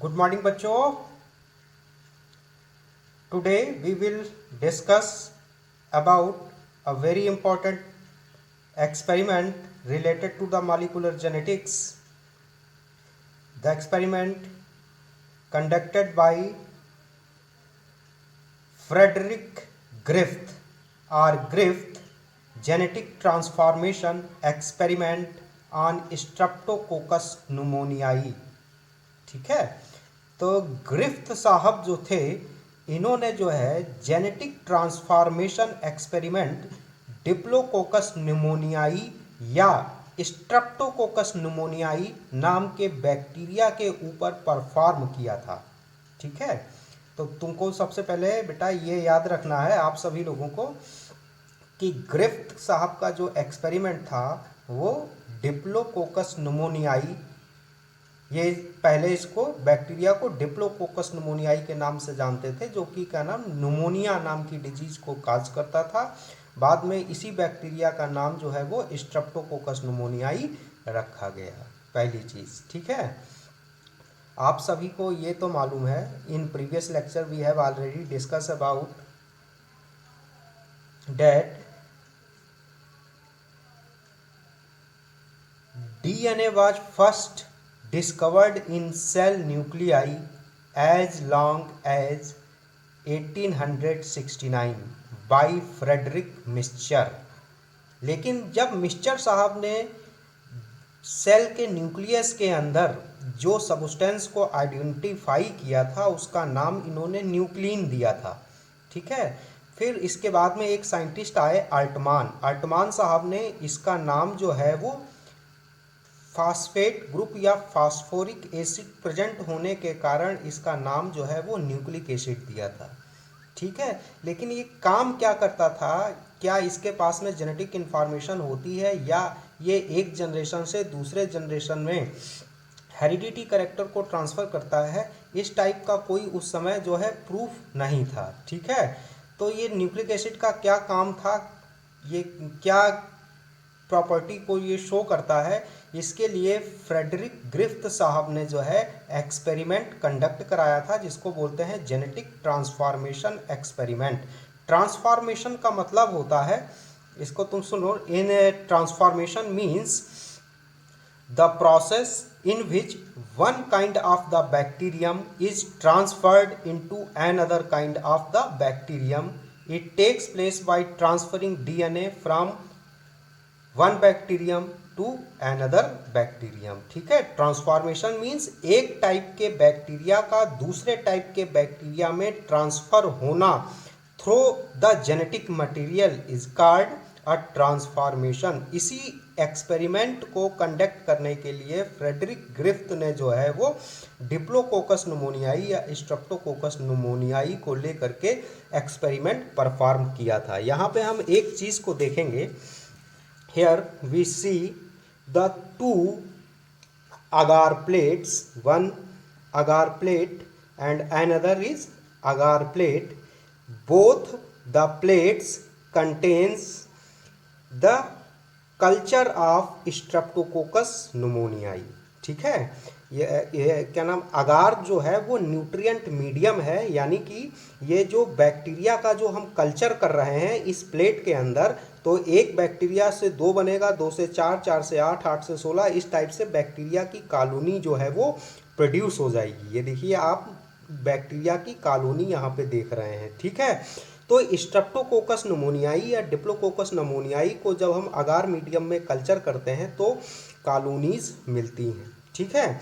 Good morning बच्चों। Today we will discuss about a very important experiment related to the molecular genetics. The experiment conducted by Frederick Griffith or Griffith genetic transformation experiment on Streptococcus pneumoniae। ठीक है, तो Griffith साहब जो थे इन्होंने जो है genetic transformation experiment diplococcus pneumoniae या स्ट्रेप्टोकोकस न्यूमोनियाई नाम के बैक्टीरिया के ऊपर परफॉर्म किया था। ठीक है, तो तुमको सबसे पहले बेटा ये याद रखना है आप सभी लोगों को कि ग्रिफ्थ साहब का जो एक्सपेरिमेंट था वो डिप्लोकोकस न्यूमोनियाई, ये पहले इसको बैक्टीरिया को डिप्लोकोकस न्यूमोनियाई के नाम से जानते थे, जो कि क्या नाम न्यूमोनिया नाम की डिजीज को काज करता था। बाद में इसी बैक्टीरिया का नाम जो है वो स्ट्रेप्टोकोकस न्यूमोनियाई रखा गया। पहली चीज, ठीक है, आप सभी को ये तो मालूम है। In previous lecture we have already discussed about that DNA was first discovered in cell nuclei as long as 1869 by Frederick Michner। लेकिन जब मिस्चर साहब ने सेल के न्यूक्लियस के अंदर जो सबस्टेंस को आइडेंटिफाई किया था उसका नाम इन्होंने न्यूक्लिन दिया था। ठीक है, फिर इसके बाद में एक साइंटिस्ट आए अल्टमान साहब ने इसका नाम जो है वो फास्फेट ग्रुप या फास्फोरिक एसिड प्रेजेंट होने के कारण इसका नाम जो है वो न्यूक्लिक एसिड दिया था। ठीक है, लेकिन ये काम क्या करता था, क्या इसके पास में जेनेटिक इंफॉर्मेशन होती है या ये एक जनरेशन से दूसरे जनरेशन में हेरिडिटी कैरेक्टर को ट्रांसफ़र करता है, इस टाइप का कोई उस समय जो है प्रूफ नहीं था। ठीक है, तो ये न्यूक्लिक एसिड का क्या काम था, ये क्या प्रॉपर्टी को ये शो करता है, इसके लिए फ्रेडरिक ग्रिफ्थ साहब ने जो है एक्सपेरिमेंट कंडक्ट कराया था, जिसको बोलते हैं जेनेटिक ट्रांसफॉर्मेशन एक्सपेरिमेंट। ट्रांसफॉर्मेशन का मतलब होता है, इसको तुम सुनो, in transformation means the process in which one kind of the bacterium is transferred into another kind of the bacterium. It takes place by transferring DNA from one bacterium to another bacterium। ठीक है, transformation means एक type के bacteria का दूसरे type के bacteria में transfer होना through the genetic material is called a transformation. इसी एक्सपेरिमेंट को कंडक्ट करने के लिए फ्रेडरिक ग्रिफ्थ ने जो है वो डिप्लोकोकस न्यूमोनियाई या स्ट्रेप्टोकोकस न्यूमोनियाई को लेकर के एक्सपेरिमेंट परफॉर्म किया था। यहाँ पे हम एक चीज़ को देखेंगे। Here we see the two agar plates, one agar plate and another is agar plate. Both the plates contains the culture of Streptococcus pneumoniae। ठीक है, ये क्या नाम, अगार जो है वो न्यूट्रिएंट मीडियम है, यानी कि ये जो बैक्टीरिया का जो हम कल्चर कर रहे हैं इस प्लेट के अंदर, तो एक बैक्टीरिया से दो बनेगा, दो से चार, चार से आठ, आठ से 16, इस टाइप से बैक्टीरिया की कॉलोनी जो है वो प्रोड्यूस हो जाएगी। ये देखिए आप बैक्टीरिया की कॉलोनी यहाँ पे देख रहे हैं। ठीक है, तो स्ट्रेप्टोकोकस न्यूमोनियाई या डिप्लोकोकस न्यूमोनियाई को जब हम अगार मीडियम में कल्चर करते हैं तो कॉलोनीज मिलती हैं। ठीक है,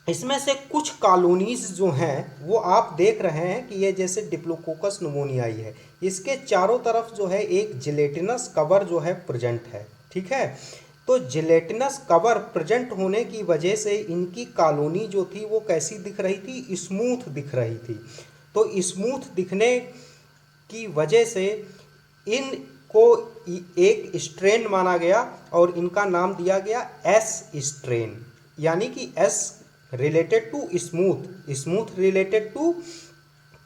इसमें से कुछ कॉलोनीज जो हैं वो आप देख रहे हैं कि ये जैसे डिप्लोकोकस न्यूमोनियाई है, इसके चारों तरफ जो है एक जिलेटिनस कवर जो है प्रेजेंट है। ठीक है, तो जिलेटिनस कवर प्रेजेंट होने की वजह से इनकी कॉलोनी जो थी वो कैसी दिख रही थी, स्मूथ दिख रही थी। तो स्मूथ दिखने की वजह से इनको एक स्ट्रेन माना गया और इनका नाम दिया गया एस स्ट्रेन, यानी कि S related to smooth, smooth related to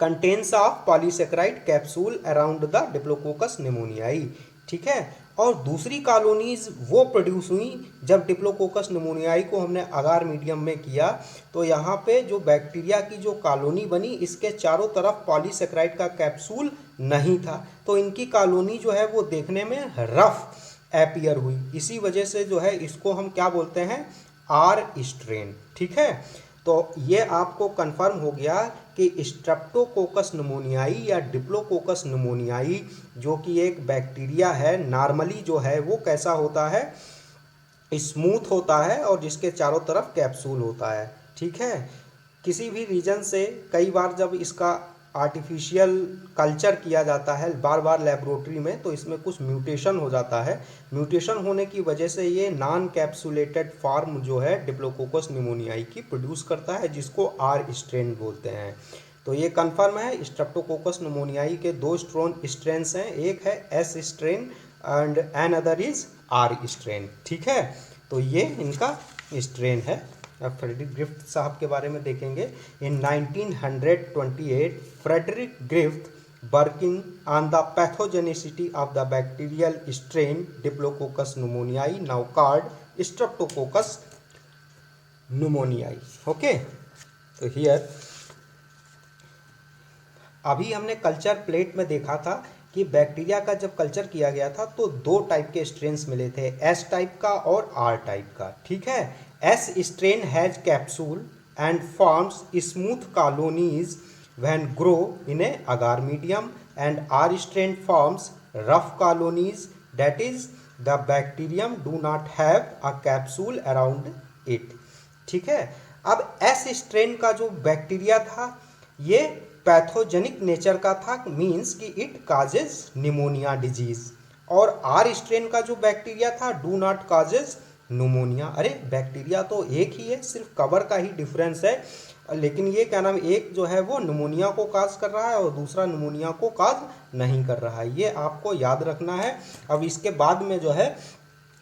contents of polysaccharide capsule around the Diplococcus pneumoniae. ठीक है, और दूसरी कॉलोनीज वो प्रोड्यूस हुई जब डिप्लोकोकस निमोनियाई को हमने अगार मीडियम में किया। तो यहाँ पे जो बैक्टीरिया की जो कॉलोनी बनी, इसके चारों तरफ पॉलीसेकेराइड का कैप्सूल नहीं था, तो इनकी कॉलोनी जो है वो देखने में रफ एपियर हुई। इसी वजह से जो है इसको हम क्या बोलते हैं, आर स्ट्रेन। ठीक है, तो ये आपको कंफर्म हो गया कि स्ट्रेप्टोकोकस निमोनियाई या डिप्लोकोकस निमोनियाई जो कि एक बैक्टीरिया है, नॉर्मली जो है वो कैसा होता है, स्मूथ होता है और जिसके चारों तरफ कैप्सूल होता है। ठीक है, किसी भी रीजन से कई बार जब इसका आर्टिफिशियल कल्चर किया जाता है बार बार लेबोरेटरी में, तो इसमें कुछ म्यूटेशन हो जाता है। म्यूटेशन होने की वजह से ये नॉन कैप्सुलेटेड फॉर्म जो है डिप्लोकोकस निमोनियाई की प्रोड्यूस करता है, जिसको आर स्ट्रेन बोलते हैं। तो ये कंफर्म है, स्ट्रेप्टोकोकस निमोनियाई के दो स्ट्रेन्स हैं, एक है S strain and another is R strain. ठीक है, तो ये इनका स्ट्रेन है। अब फ्रेडरिक ग्रिफ्थ साहब के बारे में देखेंगे। In 1928 Frederick Griffith working on the pathogenicity of the bacterial strain diplococcus pneumoniae now called streptococcus pneumoniae. Okay, तो हियर अभी हमने कल्चर प्लेट में देखा था कि बैक्टीरिया का जब कल्चर किया गया था तो दो टाइप के स्ट्रेन्स मिले थे, एस टाइप का और आर टाइप का। ठीक है, S strain has capsule and forms smooth colonies when grow in A agar medium and R strain forms rough colonies that is the bacterium do not have a capsule around it. ठीक है, अब S strain का जो bacteria था ये pathogenic nature का था, means कि इट काजेज निमोनिया डिजीज, और आर स्ट्रेन का जो बैक्टीरिया था डू नॉट काजेज निमोनिया। अरे बैक्टीरिया तो एक ही है, सिर्फ कवर का ही डिफरेंस है, लेकिन ये क्या नाम, एक जो है वो निमोनिया को काज कर रहा है और दूसरा निमोनिया को काज नहीं कर रहा है, ये आपको याद रखना है। अब इसके बाद में जो है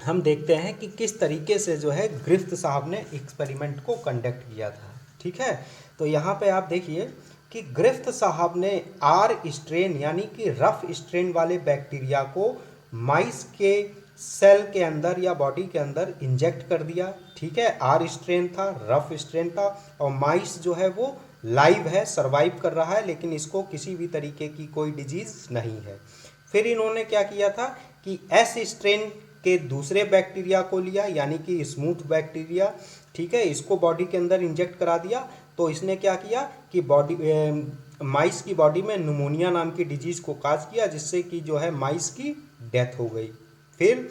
हम देखते हैं कि किस तरीके से जो है ग्रिफ्थ साहब ने एक्सपेरिमेंट को कंडक्ट किया था। ठीक है, तो यहाँ पे आप देखिए कि ग्रिफ्थ साहब ने आर स्ट्रेन यानी कि रफ स्ट्रेन वाले बैक्टीरिया को माइस के सेल के अंदर या बॉडी के अंदर इंजेक्ट कर दिया। ठीक है, आर स्ट्रेन था, रफ स्ट्रेन था, और माइस जो है वो लाइव है, सरवाइव कर रहा है, लेकिन इसको किसी भी तरीके की कोई डिजीज नहीं है। फिर इन्होंने क्या किया था कि एस स्ट्रेन के दूसरे बैक्टीरिया को लिया यानी कि स्मूथ बैक्टीरिया। ठीक है, इसको बॉडी के अंदर इंजेक्ट करा दिया, तो इसने क्या किया कि बॉडी माइस की बॉडी में निमोनिया नाम की डिजीज को काज किया, जिससे कि जो है माइस की डेथ हो गई। फिर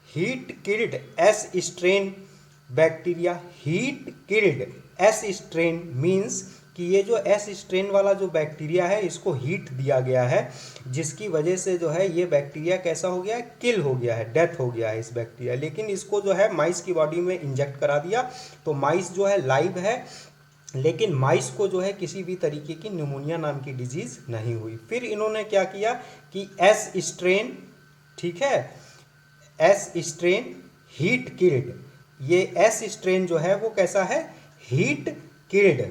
heat killed S strain bacteria, heat killed S strain means कि ये जो एस स्ट्रेन वाला जो बैक्टीरिया है इसको हीट दिया गया है, जिसकी वजह से जो है ये बैक्टीरिया कैसा हो गया है, किल हो गया है, डेथ हो गया है इस बैक्टीरिया। लेकिन इसको जो है माइस की बॉडी में इंजेक्ट करा दिया, तो माइस जो है लाइव है, लेकिन माइस को जो है किसी भी तरीके की निमोनिया नाम की डिजीज नहीं हुई। फिर इन्होंने क्या किया कि एस स्ट्रेन, ठीक है, एस स्ट्रेन हीट किल्ड, ये एस स्ट्रेन जो है वो कैसा है, हीट किल्ड,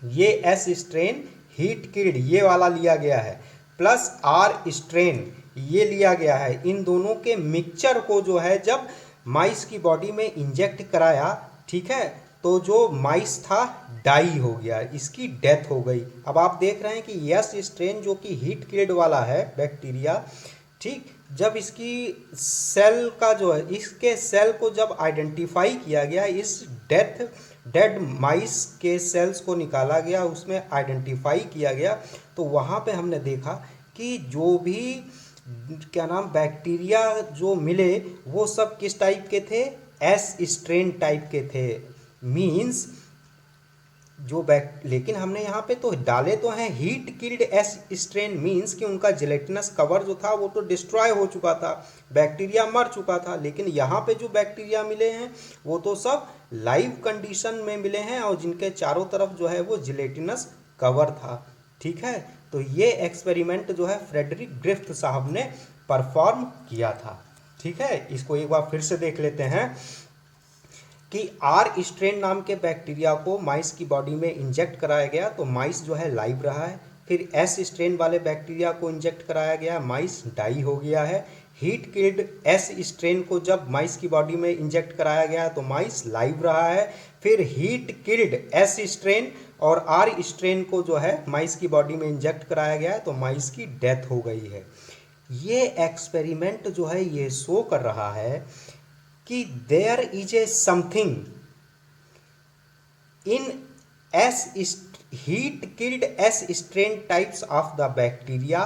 ये एस स्ट्रेन हीट किल्ड ये वाला लिया गया है, प्लस आर स्ट्रेन ये लिया गया है। इन दोनों के मिक्सचर को जो है जब माइस की बॉडी में इंजेक्ट कराया, ठीक है, तो जो माइस था डाई हो गया, इसकी डेथ हो गई। अब आप देख रहे हैं कि यस स्ट्रेन जो कि हीट किल्ड वाला है बैक्टीरिया, ठीक, जब इसकी सेल का जो है, इसके सेल को जब आइडेंटिफाई किया गया, इस डेड माइस के सेल्स को निकाला गया, उसमें आइडेंटिफाई किया गया, तो वहाँ पे हमने देखा कि जो भी क्या नाम बैक्टीरिया जो मिले वो सब किस टाइप के थे, एस स्ट्रेन टाइप के थे, मीन्स जो लेकिन हमने यहाँ पे तो डाले तो हैं heat killed S strain, means कि उनका जिलेटिनस कवर जो था वो तो डिस्ट्रॉय हो चुका था, बैक्टीरिया मर चुका था, लेकिन यहाँ पे जो बैक्टीरिया मिले हैं वो तो सब लाइव कंडीशन में मिले हैं और जिनके चारों तरफ जो है वो जिलेटिनस कवर था। ठीक है, तो ये एक्सपेरिमेंट जो है फ्रेडरिक ग्रिफ्थ साहब ने परफॉर्म किया था। ठीक है, इसको एक बार फिर से देख लेते हैं कि आर स्ट्रेन नाम के बैक्टीरिया को माइस की बॉडी में इंजेक्ट कराया गया, तो माइस जो है लाइव रहा है। फिर एस स्ट्रेन वाले बैक्टीरिया को इंजेक्ट कराया गया, माइस डाई हो गया है। हीट किल्ड एस स्ट्रेन को जब माइस की बॉडी में इंजेक्ट कराया गया तो माइस लाइव रहा है। फिर हीट किल्ड एस स्ट्रेन और आर स्ट्रेन को जो है माइस की बॉडी में इंजेक्ट कराया गया है तो माइस की डेथ हो गई है। ये एक्सपेरिमेंट जो है ये शो कर रहा है कि there is a something in S heat killed S strain types of the bacteria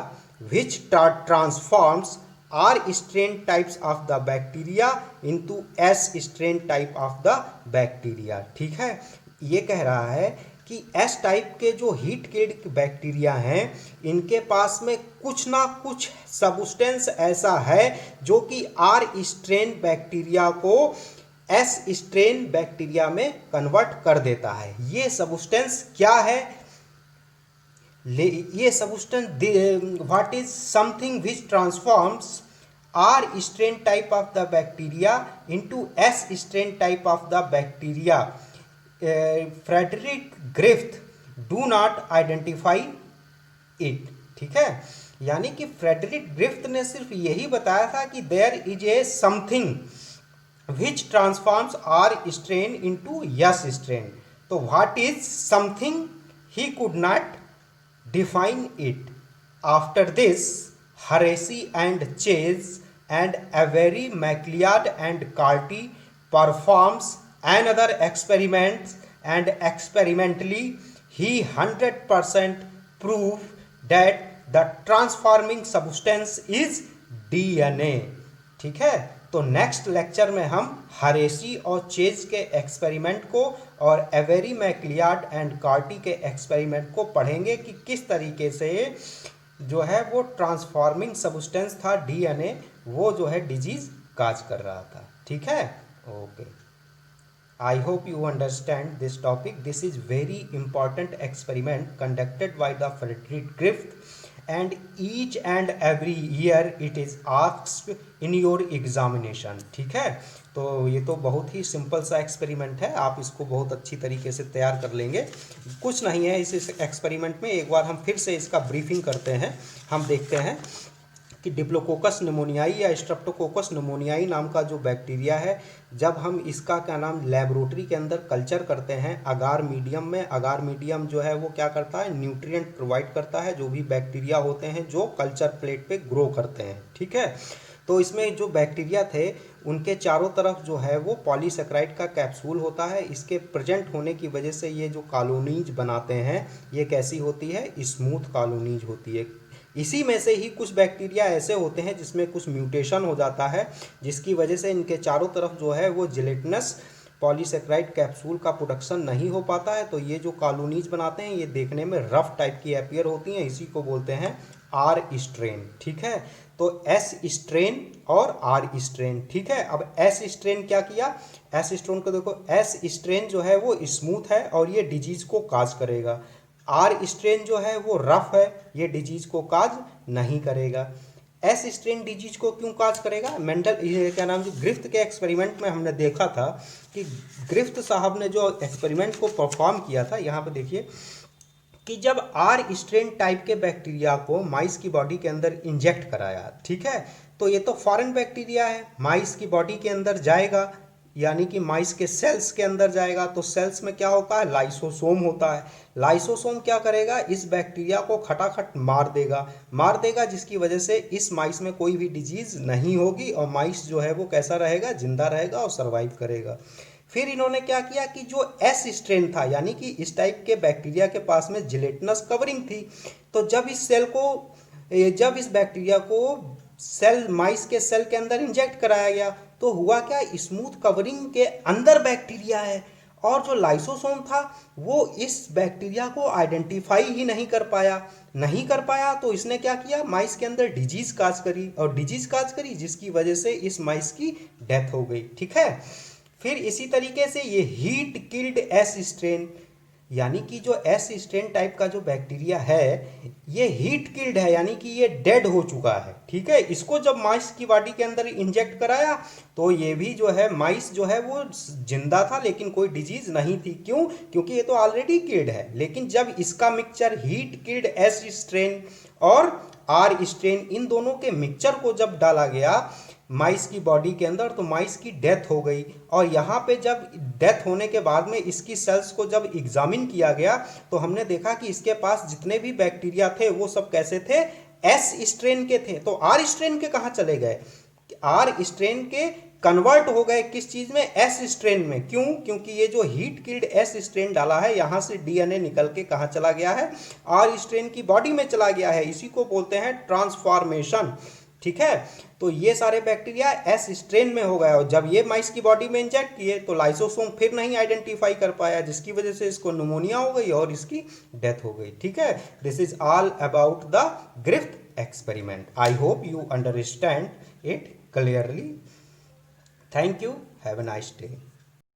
which transforms R strain types of the bacteria into S strain type of the bacteria। ठीक है, ये कह रहा है कि S टाइप के जो heat killed bacteria हैं इनके पास में कुछ ना कुछ सबस्टेंस ऐसा है जो कि R स्ट्रेन बैक्टीरिया को एस स्ट्रेन बैक्टीरिया में कन्वर्ट कर देता है। ये सबस्टेंस क्या है? ये substance what is something which transforms R strain type of the bacteria into S strain type of the bacteria. Frederick Griffith do not identify it. ठीक है, यानी कि फ्रेडरिक ग्रिफ्थ ने सिर्फ यही बताया था कि there is a something which transforms R strain into S strain। तो what is something? He could not define it। After this, Haresi and Chase and Avery, MacLeod and Carty performs another experiment and experimentally he 100% proved that the transforming substance is DNA। ठीक है, तो next lecture में हम हरेसी और chase के experiment को और Avery, मैक्लियार्ड and Carti के एक्सपेरिमेंट को पढ़ेंगे कि किस तरीके से जो है वो ट्रांसफॉर्मिंग सब्सटेंस था डीएनए, वो जो है डिजीज काज कर रहा था। ठीक है, okay, I hope you understand this topic. This is very important experiment conducted by the Frederick Griffith and each and every year it is asked in your examination। ठीक है, तो ये तो बहुत ही सिंपल सा एक्सपेरिमेंट है, आप इसको बहुत अच्छी तरीके से तैयार कर लेंगे। कुछ नहीं है इस एक्सपेरिमेंट में, एक बार हम फिर से इसका ब्रीफिंग करते हैं। हम देखते हैं कि डिप्लोकोकस निमोनियाई या स्ट्रेप्टोकोकस निमोनियाई नाम का जो बैक्टीरिया है, जब हम इसका क्या नाम लेबोरेटरी के अंदर कल्चर करते हैं अगार मीडियम में, अगार मीडियम जो है वो क्या करता है, न्यूट्रिएंट प्रोवाइड करता है जो भी बैक्टीरिया होते हैं जो कल्चर प्लेट पे ग्रो करते हैं। ठीक है, तो इसमें जो बैक्टीरिया थे उनके चारों तरफ जो है वो पॉलीसेक्राइड का कैप्सूल होता है। इसके प्रेजेंट होने की वजह से ये जो कॉलोनीज बनाते हैं ये कैसी होती है, स्मूथ कॉलोनीज होती है। इसी में से ही कुछ बैक्टीरिया ऐसे होते हैं जिसमें कुछ म्यूटेशन हो जाता है जिसकी वजह से इनके चारों तरफ जो है वो जिलेटिनस पॉलीसेक्राइड कैप्सूल का प्रोडक्शन नहीं हो पाता है, तो ये जो कॉलोनीज बनाते हैं ये देखने में रफ टाइप की अपीयर होती हैं, इसी को बोलते हैं आर स्ट्रेन। ठीक है, तो एस स्ट्रेन और आर स्ट्रेन। ठीक है, अब एस स्ट्रेन क्या किया, एस स्ट्रेन को देखो, एस स्ट्रेन जो है वो स्मूथ है और ये डिजीज को काज करेगा। आर स्ट्रेन जो है वो रफ है, ये डिजीज को काज नहीं करेगा। एस स्ट्रेन डिजीज को क्यों काज करेगा, मेंडल ये क्या नाम, जो ग्रिफ्थ के एक्सपेरिमेंट में हमने देखा था कि ग्रिफ्थ साहब ने जो एक्सपेरिमेंट को परफॉर्म किया था, यहाँ पे देखिए कि जब आर स्ट्रेन टाइप के बैक्टीरिया को माइस की बॉडी के अंदर इंजेक्ट कराया, ठीक है, तो ये तो फॉरेन बैक्टीरिया है, माइस की बॉडी के अंदर जाएगा यानी कि माइस के सेल्स के अंदर जाएगा, तो सेल्स में क्या होता है, लाइसोसोम होता है। लाइसोसोम क्या करेगा, इस बैक्टीरिया को खटाखट मार देगा जिसकी वजह से इस माइस में कोई भी डिजीज नहीं होगी और माइस जो है वो कैसा रहेगा, जिंदा रहेगा और सर्वाइव करेगा। फिर इन्होंने क्या किया कि जो एस स्ट्रेन था यानी कि इस टाइप के बैक्टीरिया के पास में जिलेटिनस कवरिंग थी, तो जब इस बैक्टीरिया को सेल माइस के सेल के अंदर इंजेक्ट कराया गया तो हुआ क्या, स्मूथ कवरिंग के अंदर बैक्टीरिया है और जो लाइसोसोम था वो इस बैक्टीरिया को आइडेंटिफाई ही नहीं कर पाया तो इसने क्या किया, माइस के अंदर डिजीज काज करी जिसकी वजह से इस माइस की डेथ हो गई। ठीक है, फिर इसी तरीके से ये हीट किल्ड एस स्ट्रेन यानी कि जो एस स्ट्रेन टाइप का जो बैक्टीरिया है ये हीट किल्ड है, यानी कि ये डेड हो चुका है। ठीक है, इसको जब माइस की बॉडी के अंदर इंजेक्ट कराया तो ये भी जो है माइस जो है वो जिंदा था, लेकिन कोई डिजीज नहीं थी। क्यों? क्योंकि ये तो ऑलरेडी किल्ड है। लेकिन जब इसका mixture heat killed S strain और आर स्ट्रेन इन दोनों के मिक्सचर को जब डाला गया माइस की बॉडी के अंदर तो माइस की डेथ हो गई। और यहाँ पे जब डेथ होने के बाद में इसकी सेल्स को जब एग्जामिन किया गया तो हमने देखा कि इसके पास जितने भी बैक्टीरिया थे वो सब कैसे थे, एस स्ट्रेन के थे। तो आर स्ट्रेन के कहाँ चले गए? आर स्ट्रेन के कन्वर्ट हो गए किस चीज में? एस स्ट्रेन में। क्यों? क्योंकि ये जो हीट किल्ड एस स्ट्रेन डाला है यहां से डीएनए निकल के कहां चला गया है? आर स्ट्रेन की बॉडी में चला गया है। इसी को बोलते हैं ट्रांसफॉर्मेशन। ठीक है, तो ये सारे बैक्टीरिया एस स्ट्रेन में हो गया और जब ये माइस की बॉडी में इंजेक्ट किए तो लाइसोसोम फिर नहीं आइडेंटिफाई कर पाया, जिसकी वजह से इसको निमोनिया हो गई और इसकी डेथ हो गई। ठीक है, this is all about the Griffith experiment. I hope you understand it clearly. Thank you, have a nice day.